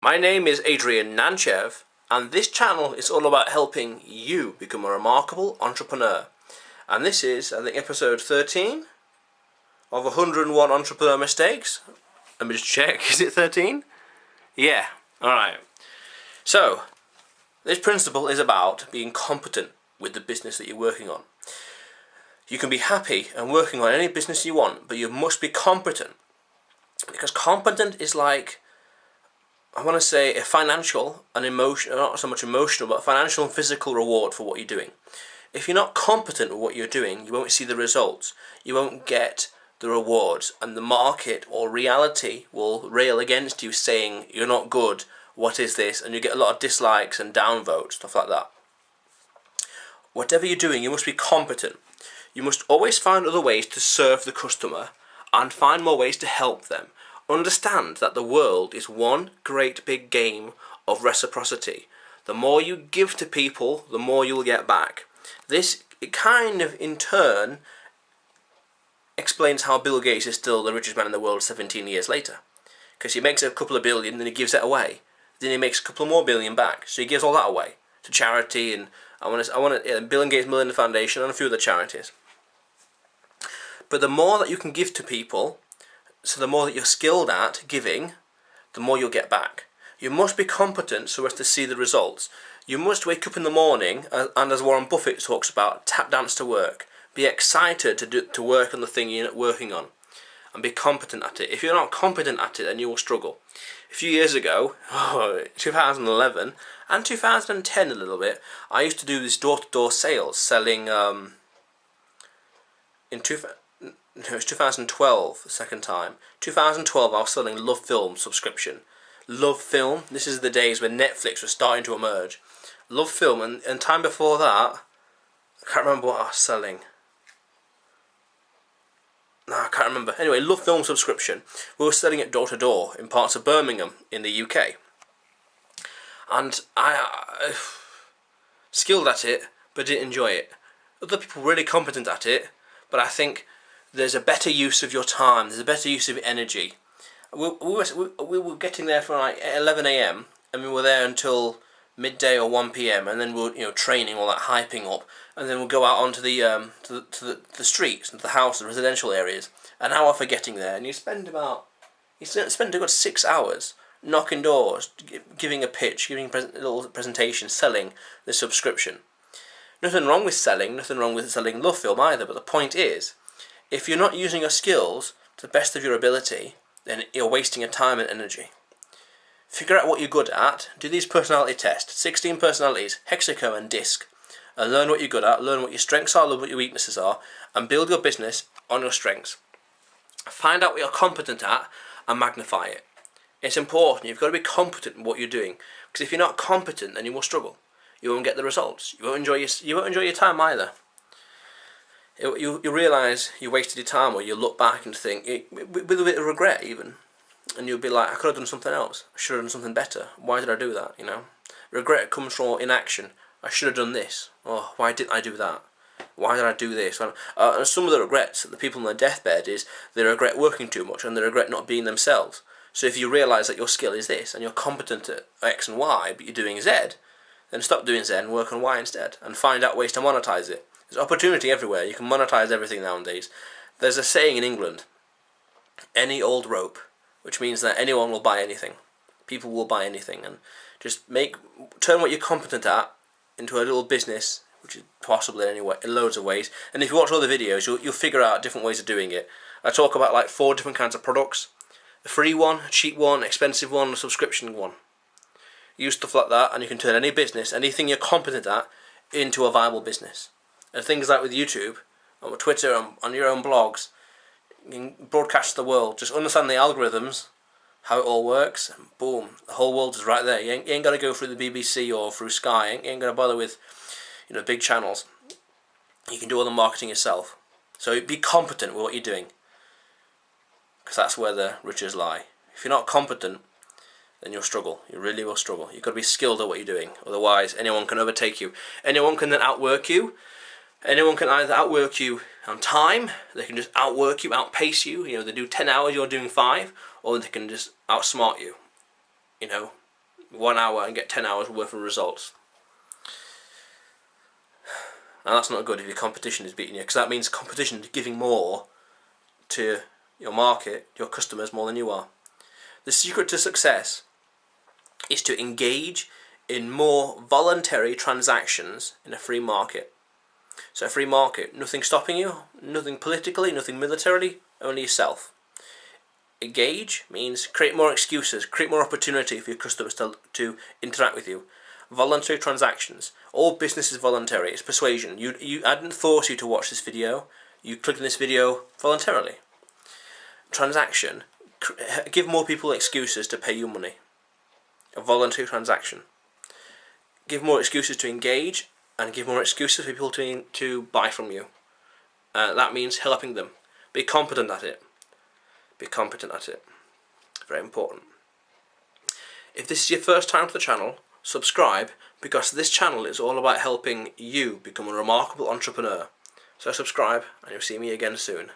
My name is Adrian Nanchev, and this channel is all about helping you become a remarkable entrepreneur. And this is, I think, episode 13 of 101 Entrepreneur Mistakes. Let me just check, is it 13? Yeah, alright. So, this principle is about being competent with the business that you're working on. You can be happy and working on any business you want, but you must be competent. Because competent is like, I want to say, a financial and emotional, not so much emotional, but financial and physical reward for what you're doing. If you're not competent with what you're doing, you won't see the results. You won't get the rewards, and the market or reality will rail against you saying, you're not good, what is this? And you get a lot of dislikes and downvotes, stuff like that. Whatever you're doing, you must be competent. You must always find other ways to serve the customer and find more ways to help them. Understand that the world is one great big game of reciprocity. The more you give to people, the more you'll get back. This kind of, in turn, explains how Bill Gates is still the richest man in the world 17 years later. Because he makes a couple of billion, then he gives it away. Then he makes a couple more billion back. So he gives all that away to charity, and Bill and Gates Millennium Foundation and a few other charities. But the more that you can give to people, so the more that you're skilled at giving, the more you'll get back. You must be competent so as to see the results. You must wake up in the morning, and as Warren Buffett talks about, tap dance to work. Be excited to work on the thing you're working on, and be competent at it. If you're not competent at it, then you will struggle. A few years ago, 2011 and 2010 a little bit, I used to do this door-to-door sales, selling it was 2012, the second time. 2012, I was selling Love Film subscription. Love Film, this is the days when Netflix was starting to emerge. Love Film, and time before that, I can't remember what I was selling. No, I can't remember. Anyway, Love Film subscription. We were selling it door to door in parts of Birmingham in the UK. And I skilled at it, but didn't enjoy it. Other people were really competent at it, but I think there's a better use of your time, there's a better use of your energy. We were getting there from like 11 AM, and we were there until midday or 1 PM, and then we were training, all that hyping up, and then we'll go out onto the streets, into the house, the residential areas, an hour for getting there, and you spend a good 6 hours knocking doors, giving a pitch, giving a little presentation, selling the subscription. Nothing wrong with selling Love Film either, but the point is, if you're not using your skills to the best of your ability, then you're wasting your time and energy. Figure out what you're good at, do these personality tests, 16 personalities, hexaco and disc, and learn what you're good at, learn what your strengths are, learn what your weaknesses are, and build your business on your strengths. Find out what you're competent at and magnify it. It's important, you've got to be competent in what you're doing, because if you're not competent, then you will struggle. You won't get the results. You won't enjoy your time either. You realise you wasted your time, or you look back and think, with a bit of regret even, and you'll be like, I could have done something else, I should have done something better, why did I do that, Regret comes from inaction. I should have done this, or why didn't I do that, why did I do this? And some of the regrets that the people on their deathbed is, they regret working too much, and they regret not being themselves. So if you realise that your skill is this, and you're competent at X and Y, but you're doing Z, then stop doing Z and work on Y instead, and find out ways to monetize it. There's opportunity everywhere. You can monetize everything nowadays. There's a saying in England, any old rope, which means that anyone will buy anything. People will buy anything, and just turn what you're competent at into a little business, which is possible in loads of ways. And if you watch all the videos, you'll figure out different ways of doing it. I talk about like 4 different kinds of products: a free one, a cheap one, expensive one, a subscription one. Use stuff like that, and you can turn any business, anything you're competent at, into a viable business. And things like with YouTube, or with Twitter, on your own blogs, you can broadcast to the world. Just understand the algorithms, how it all works, and boom, the whole world is right there. You ain't got to go through the BBC or through Sky. You ain't got to bother with big channels. You can do all the marketing yourself. So be competent with what you're doing, because that's where the riches lie. If you're not competent, then you'll struggle. You really will struggle. You've got to be skilled at what you're doing. Otherwise, anyone can overtake you. Anyone can then outwork you. Anyone can either outwork you on time, they can just outwork you, outpace you. They do 10 hours, you're doing 5, or they can just outsmart you. 1 hour and get 10 hours worth of results. And that's not good if your competition is beating you, because that means competition is giving more to your market, your customers, more than you are. The secret to success is to engage in more voluntary transactions in a free market. So a free market, nothing stopping you, nothing politically, nothing militarily, only yourself. Engage means create more excuses, create more opportunity for your customers to interact with you. Voluntary transactions. All business is voluntary. It's persuasion. I didn't force you to watch this video. You clicked on this video voluntarily. Transaction. Give more people excuses to pay you money. A voluntary transaction. Give more excuses to engage, and give more excuses for people to buy from you. That means helping them. Be competent at it. Be competent at it. Very important. If this is your first time to the channel, subscribe, because this channel is all about helping you become a remarkable entrepreneur. So subscribe, and you'll see me again soon.